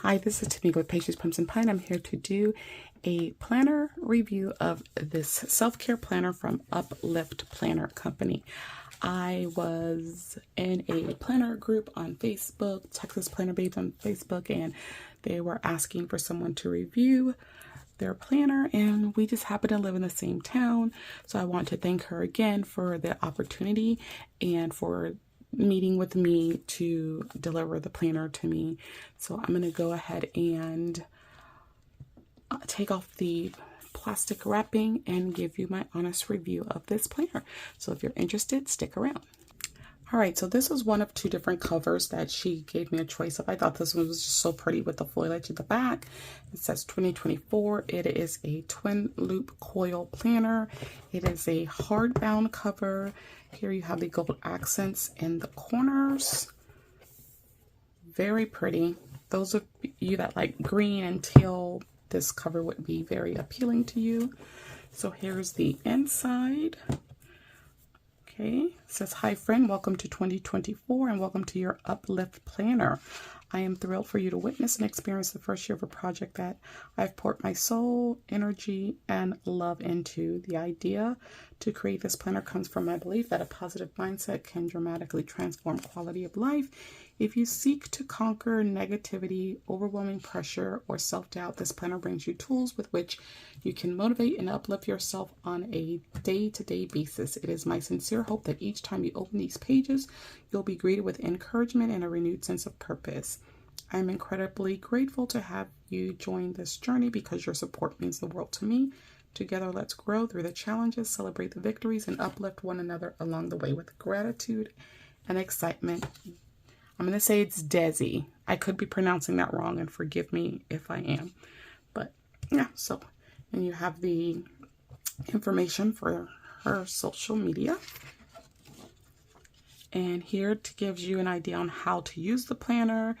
Hi, this is Tamika with Patience Pumps and Pine. I'm here to do a planner review of this self-care planner from Uplift Planner Company. I was in a planner group on Facebook, Texas Planner Babes on Facebook, and they were asking for someone to review their planner, and we just happen to live in the same town. So I want to thank her again for the opportunity and for meeting with me to deliver the planner to me. So I'm going to go ahead and take off the plastic wrapping and give you my honest review of this planner. So if you're interested, stick around. All right, so this is one of two different covers that she gave me a choice of. I thought this one was just so pretty with the foliage at the back. It says 2024. It is a twin loop coil planner. It is a hardbound cover. Here you have the gold accents in the corners. Very pretty. Those of you that like green and teal, this cover would be very appealing to you. So here's the inside. Okay, it says, hi friend, welcome to 2024 and welcome to your Uplift Planner. I am thrilled for you to witness and experience the first year of a project that I've poured my soul, energy, and love into. The idea to create this planner comes from my belief that a positive mindset can dramatically transform quality of life. If you seek to conquer negativity, overwhelming pressure, or self-doubt, this planner brings you tools with which you can motivate and uplift yourself on a day-to-day basis. It is my sincere hope that each time you open these pages, you'll be greeted with encouragement and a renewed sense of purpose. I'm incredibly grateful to have you join this journey because your support means the world to me. Together, let's grow through the challenges, celebrate the victories, and uplift one another along the way with gratitude and excitement. I'm going to say it's Desi. I could be pronouncing that wrong, and forgive me if I am. But yeah, so, and you have the information for her social media. And here it gives you an idea on how to use the planner.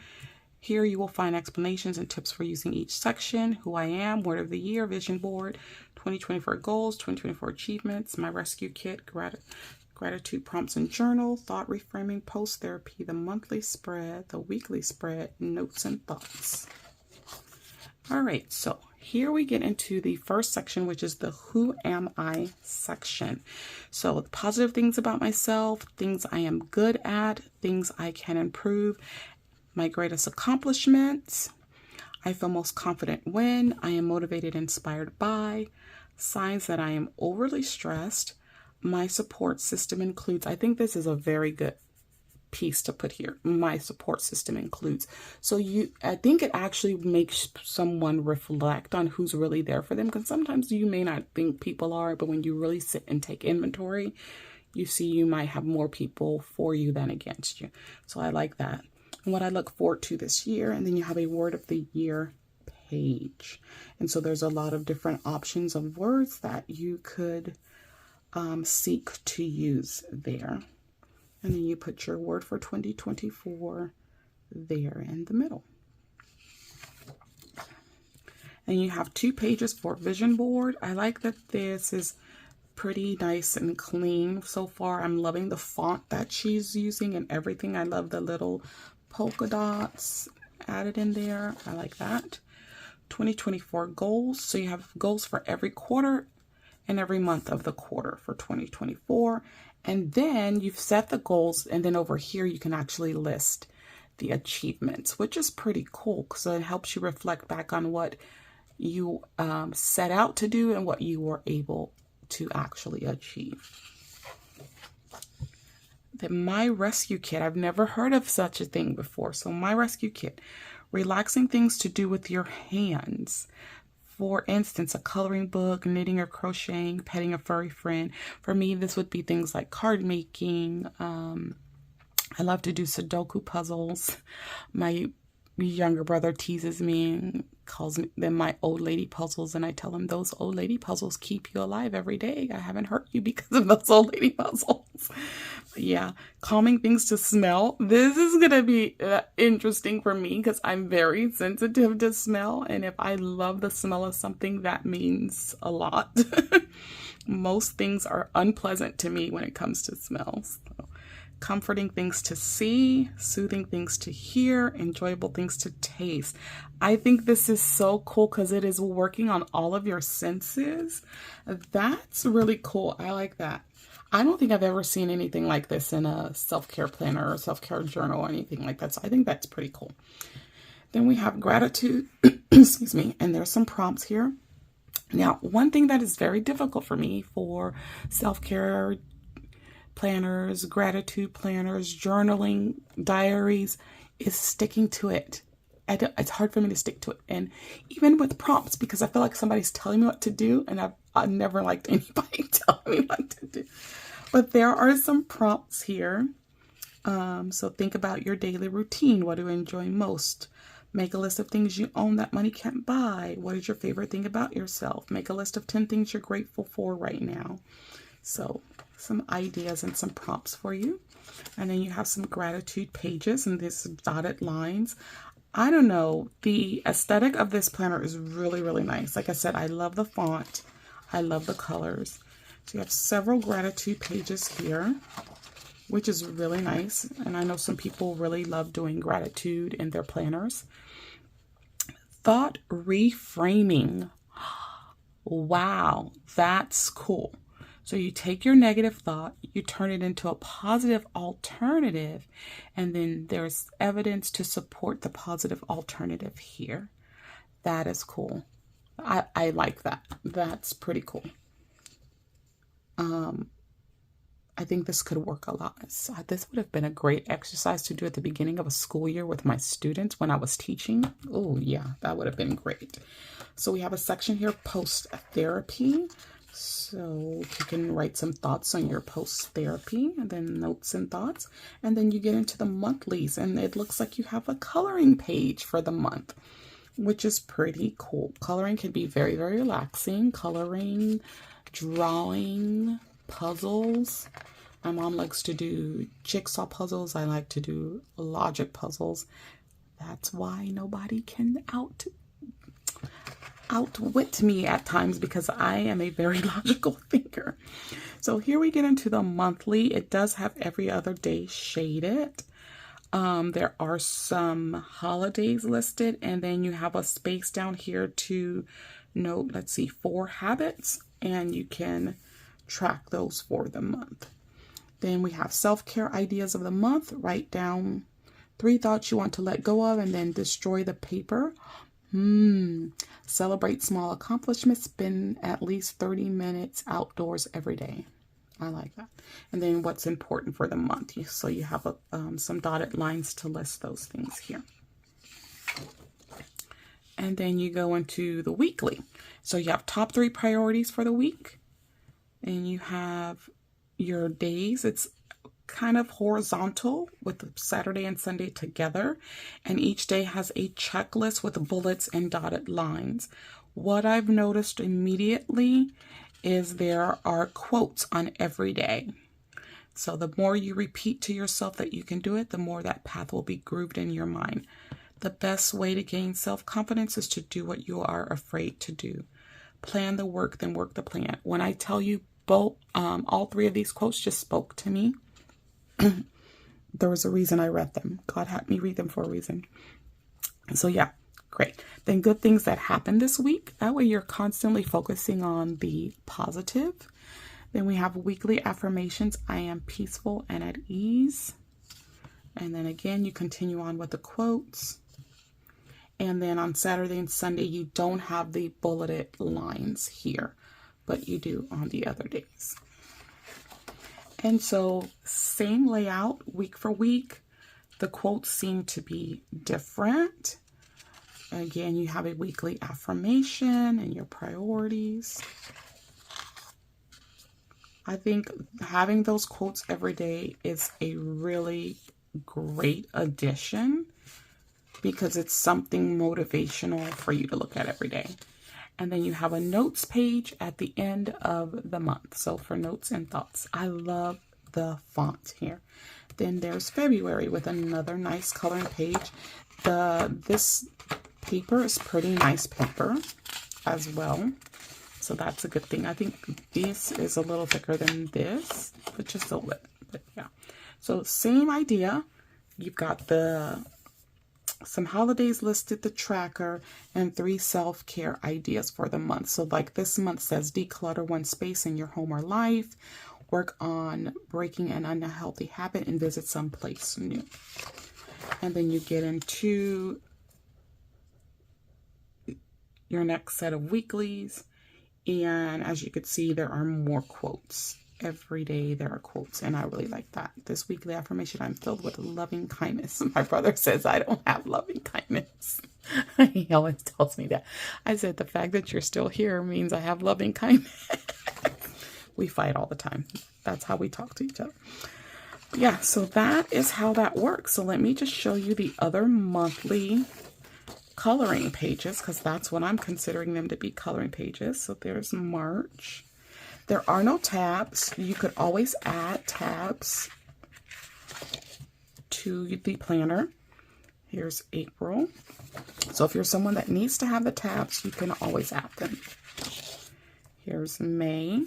Here you will find explanations and tips for using each section, who I am, word of the year, vision board, 2024 goals, 2024 achievements, my rescue kit, gratitude prompts and journal, thought reframing, post therapy, the monthly spread, the weekly spread, notes and thoughts. All right, so here we get into the first section, which is the Who Am I section. So positive things about myself, things I am good at, things I can improve, my greatest accomplishments, I feel most confident when, I am motivated, inspired by, signs that I am overly stressed, my support system includes, I think this is a very good piece to put here. My support system includes. So I think it actually makes someone reflect on who's really there for them. Because sometimes you may not think people are, but when you really sit and take inventory, you see you might have more people for you than against you. So I like that. And what I look forward to this year. And then you have a word of the year page. And so there's a lot of different options of words that you could seek to use there. And then you put your word for 2024 there in the middle. And you have 2 pages for vision board. I like that this is pretty nice and clean so far. I'm loving the font that she's using and everything. I love the little polka dots added in there. I like that. 2024 goals. So you have goals for every quarter and every month of the quarter for 2024. And then you've set the goals, and then over here you can actually list the achievements, which is pretty cool because it helps you reflect back on what you set out to do and what you were able to actually achieve. Then my rescue kit, I've never heard of such a thing before. So my rescue kit, relaxing things to do with your hands. For instance, a coloring book, knitting or crocheting, petting a furry friend. For me, this would be things like card making. I love to do Sudoku puzzles. My younger brother teases me and calls them my old lady puzzles. And I tell him those old lady puzzles keep you alive every day. I haven't hurt you because of those old lady puzzles. But yeah, calming things to smell. This is going to be interesting for me because I'm very sensitive to smell. And if I love the smell of something, that means a lot. Most things are unpleasant to me when it comes to smells. So comforting things to see, soothing things to hear, enjoyable things to taste. I think this is so cool because it is working on all of your senses. That's really cool. I like that. I don't think I've ever seen anything like this in a self-care planner or self-care journal or anything like that. So I think that's pretty cool. Then we have gratitude, excuse me, and there's some prompts here. Now, one thing that is very difficult for me for self-care planners, gratitude planners, journaling, diaries, is sticking to it. It's hard for me to stick to it. And even with prompts, because I feel like somebody's telling me what to do, and I've never liked anybody telling me what to do. But there are some prompts here. So think about your daily routine. What do you enjoy most? Make a list of things you own that money can't buy. What is your favorite thing about yourself? Make a list of 10 things you're grateful for right now. So some ideas and some prompts for you. And then you have some gratitude pages and this dotted lines. I don't know. The aesthetic of this planner is really, really nice. Like I said, I love the font. I love the colors. So you have several gratitude pages here, which is really nice. And I know some people really love doing gratitude in their planners. Thought reframing. Wow, that's cool. So you take your negative thought, you turn it into a positive alternative, and then there's evidence to support the positive alternative here. That is cool. I like that. That's pretty cool. I think this could work a lot. So this would have been a great exercise to do at the beginning of a school year with my students when I was teaching. Oh yeah, that would have been great. So we have a section here, post therapy. So you can write some thoughts on your post therapy and then notes and thoughts. And then you get into the monthlies and it looks like you have a coloring page for the month, which is pretty cool. Coloring can be very, very relaxing. Coloring, drawing, puzzles. My mom likes to do jigsaw puzzles. I like to do logic puzzles. That's why nobody can outwit me at times, because I am a very logical thinker. So here we get into the monthly. It does have every other day shaded. There are some holidays listed, and then you have a space down here to note, let's see, 4 habits, and you can track those for the month. Then we have self-care ideas of the month. Write down 3 thoughts you want to let go of and then destroy the paper. Celebrate small accomplishments. Spend at least 30 minutes outdoors every day. I like that. And then what's important for the month. So you have some dotted lines to list those things here. And then you go into the weekly. So you have top 3 priorities for the week. And you have your days. It's kind of horizontal with Saturday and Sunday together. And each day has a checklist with bullets and dotted lines. What I've noticed immediately is there are quotes on every day. So the more you repeat to yourself that you can do it, the more that path will be grooved in your mind. The best way to gain self-confidence is to do what you are afraid to do. Plan the work, then work the plan. When I tell you both, all 3 of these quotes just spoke to me. There was a reason I read them. God had me read them for a reason. So yeah, great. Then good things that happened this week. That way you're constantly focusing on the positive. Then we have weekly affirmations. I am peaceful and at ease. And then again, you continue on with the quotes. And then on Saturday and Sunday, you don't have the bulleted lines here, but you do on the other days. And so same layout week for week. The quotes seem to be different. Again, you have a weekly affirmation and your priorities. I think having those quotes every day is a really great addition because it's something motivational for you to look at every day. And then you have a notes page at the end of the month. So for notes and thoughts, I love the font here. Then there's February with another nice coloring page. This paper is pretty nice paper as well. So that's a good thing. I think this is a little thicker than this, but just a little bit, yeah. So same idea. You've got some holidays listed, the tracker, and 3 self-care ideas for the month. So like this month says declutter one space in your home or life, work on breaking an unhealthy habit, and visit someplace new. And then you get into your next set of weeklies. And as you can see, there are more quotes. Every day there are quotes, and I really like that. This weekly affirmation: I'm filled with loving kindness. My brother says I don't have loving kindness. He always tells me that. I said the fact that you're still here means I have loving kindness. We fight all the time. That's how we talk to each other. But yeah, so that is how that works. So let me just show you the other monthly coloring pages, because that's what I'm considering them to be, coloring pages. So there's March. There are no tabs. You could always add tabs to the planner. Here's April. So if you're someone that needs to have the tabs, you can always add them. Here's May.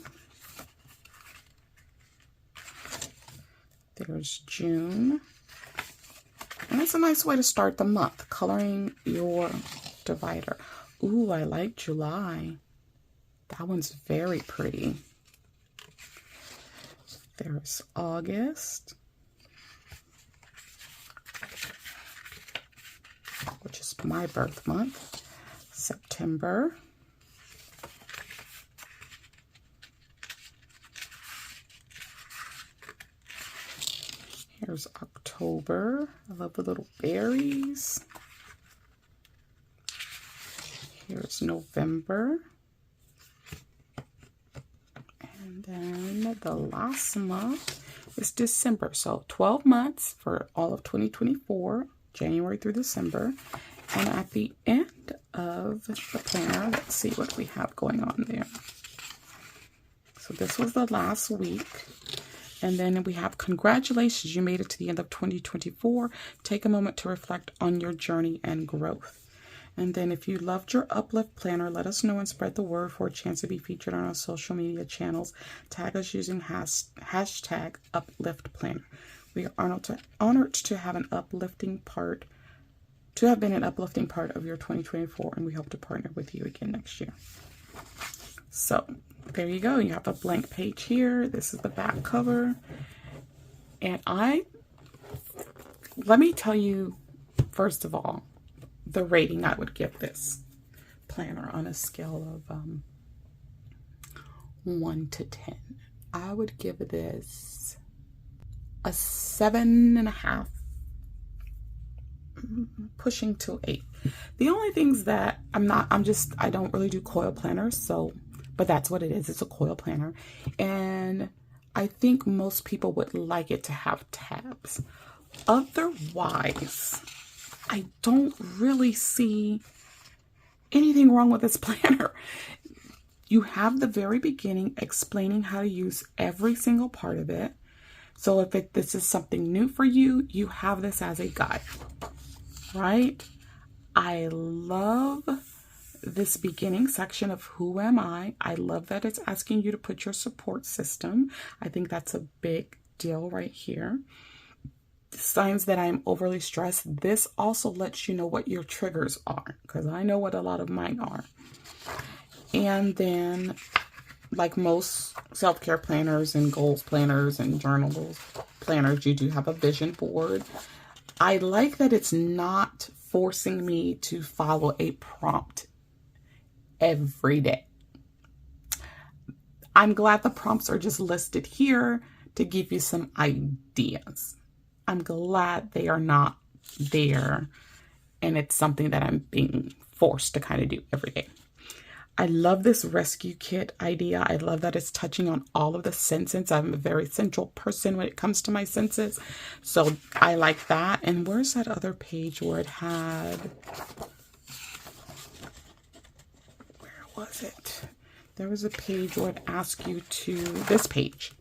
There's June. And it's a nice way to start the month, coloring your divider. Ooh, I like July. That one's very pretty. There's August, which is my birth month. September. Here's October. I love the little berries. Here's November. And then the last month is December. So 12 months for all of 2024, January through December. And at the end of the planner, let's see what we have going on there. So this was the last week. And then we have congratulations, you made it to the end of 2024. Take a moment to reflect on your journey and growth. And then if you loved your Uplift planner, let us know and spread the word for a chance to be featured on our social media channels. Tag us using hashtag Uplift planner. We are honored to have an uplifting part, to have been an uplifting part of your 2024, and we hope to partner with you again next year. So there you go. You have a blank page here. This is the back cover. And let me tell you, first of all, the rating I would give this planner on a scale of 1 to 10. I would give this a 7.5, pushing to 8. The only things that I don't really do coil planners, but that's what it is. It's a coil planner. And I think most people would like it to have tabs. Otherwise, I don't really see anything wrong with this planner. You have the very beginning explaining how to use every single part of it. So if this is something new for you, you have this as a guide, right? I love this beginning section of who am I. I love that it's asking you to put your support system. I think that's a big deal right here. Signs that I'm overly stressed. This also lets you know what your triggers are, because I know what a lot of mine are. And then, like most self-care planners and goals planners and journal planners, you do have a vision board. I like that it's not forcing me to follow a prompt every day. I'm glad the prompts are just listed here to give you some ideas. I'm glad they are not there and it's something that I'm being forced to kind of do every day. I love this rescue kit idea. I love that it's touching on all of the senses. I'm a very central person when it comes to my senses. So I like that. And where's that other page where it had, where was it? There was a page where it asked you to, this page.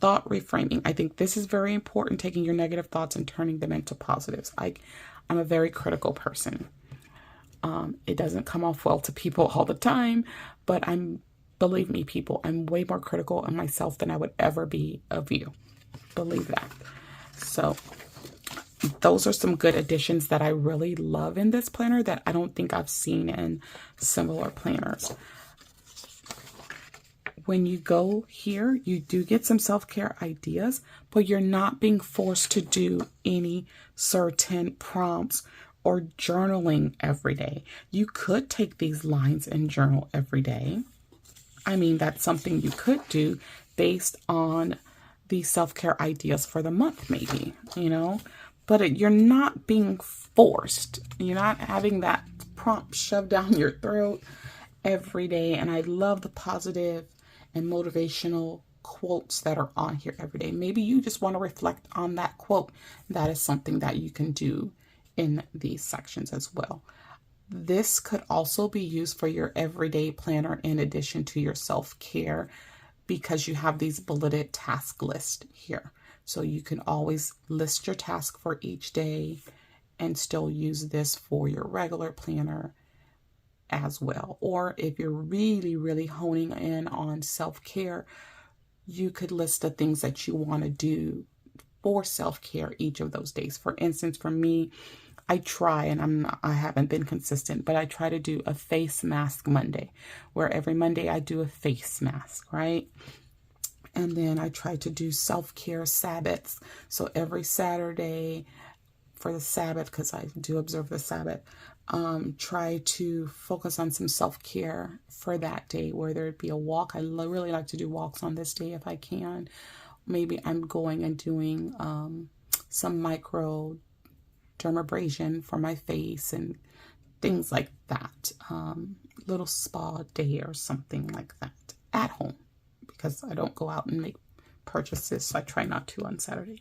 Thought reframing. I think this is very important, taking your negative thoughts and turning them into positives. I'm a very critical person. It doesn't come off well to people all the time, but believe me, people, I'm way more critical of myself than I would ever be of you. Believe that. So those are some good additions that I really love in this planner that I don't think I've seen in similar planners. When you go here, you do get some self-care ideas, but you're not being forced to do any certain prompts or journaling every day. You could take these lines and journal every day. I mean, that's something you could do based on the self-care ideas for the month, maybe, you know, but you're not being forced. You're not having that prompt shoved down your throat every day. And I love the positive and motivational quotes that are on here every day. Maybe you just want to reflect on that quote. That is something that you can do in these sections as well. This could also be used for your everyday planner in addition to your self-care, because you have these bulleted task list here. So you can always list your task for each day and still use this for your regular planner as well. Or if you're really, really honing in on self-care, you could list the things that you want to do for self-care each of those days. For instance, for me, I try, and I haven't been consistent, but I try to do a face mask Monday, where every Monday I do a face mask, right? And then I try to do self-care Sabbaths. So every Saturday for the Sabbath, because I do observe the Sabbath, try to focus on some self-care for that day, whether it be a walk. I really like to do walks on this day if I can. Maybe I'm going and doing some micro dermabrasion for my face and things like that. Little spa day or something like that at home, because I don't go out and make purchases, so I try not to on Saturdays.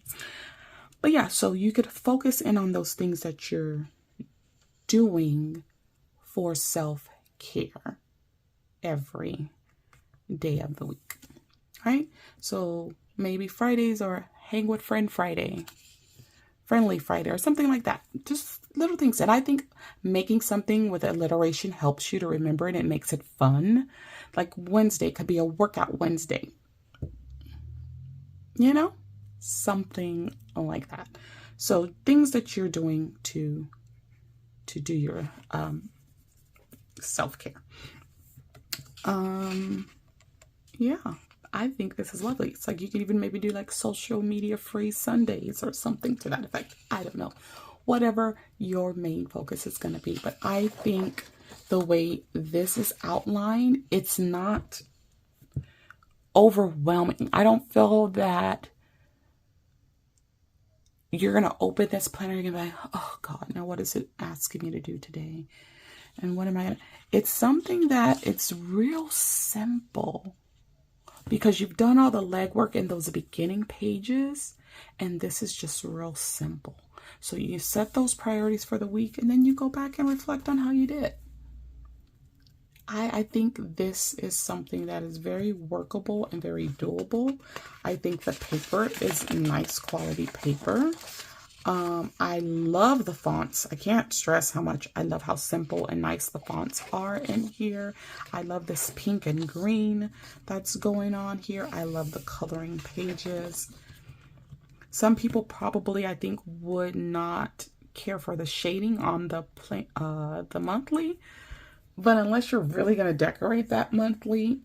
But yeah, so you could focus in on those things that you're doing for self-care every day of the week, right? So maybe Fridays or hang with friend Friday, friendly Friday, or something like that. Just little things. And I think making something with alliteration helps you to remember it. It makes it fun. Like Wednesday could be a workout Wednesday, you know, something like that. So things that you're doing to do your self-care. Yeah, I think this is lovely. It's like you can even maybe do like social media free Sundays or something to that effect. I don't know. Whatever your main focus is going to be. But I think the way this is outlined, it's not overwhelming. I don't feel that you're going to open this planner, you're going to be like, oh God, now what is it asking me to do today? And what am I going to... It's something that it's real simple, because you've done all the legwork in those beginning pages, and this is just real simple. So you set those priorities for the week, and then you go back and reflect on how you did. I think this is something that is very workable and very doable. I think the paper is nice quality paper. I love the fonts. I can't stress how much I love how simple and nice the fonts are in here. I love this pink and green that's going on here. I love the coloring pages. Some people probably, I think, would not care for the shading on the monthly. But unless you're really going to decorate that monthly,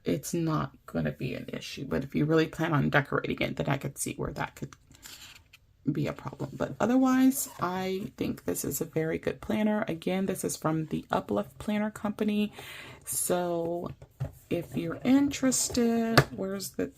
it's not going to be an issue. But if you really plan on decorating it, then I could see where that could be a problem. But otherwise, I think this is a very good planner. Again, this is from the Uplift Planner Company. So if you're interested, where's their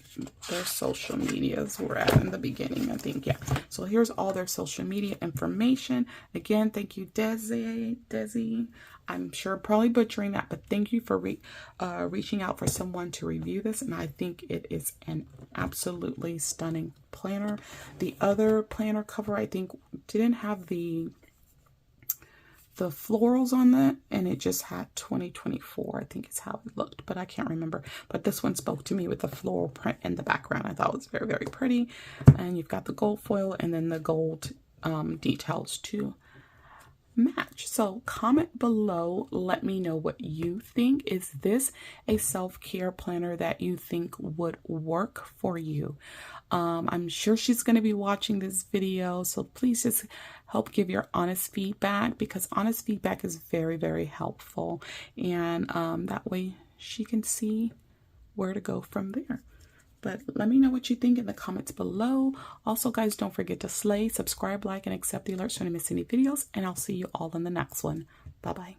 social medias? We're at in the beginning, I think. Yeah. So here's all their social media information. Again, thank you, Desi. I'm sure probably butchering that, but thank you for reaching out for someone to review this. And I think it is an absolutely stunning planner. The other planner cover, I think, didn't have the florals on that, and it just had 2024, I think is how it looked, but I can't remember. But this one spoke to me with the floral print in the background. I thought it was very, very pretty. And you've got the gold foil and then the gold details too. match. So comment below, let me know what you think. Is this a self-care planner that you think would work for you? I'm sure she's going to be watching this video, so please just help give your honest feedback, because honest feedback is very, very helpful, and that way she can see where to go from there. But let me know what you think in the comments below. Also, guys, don't forget to slay, subscribe, like, and accept the alerts so you don't miss any videos. And I'll see you all in the next one. Bye-bye.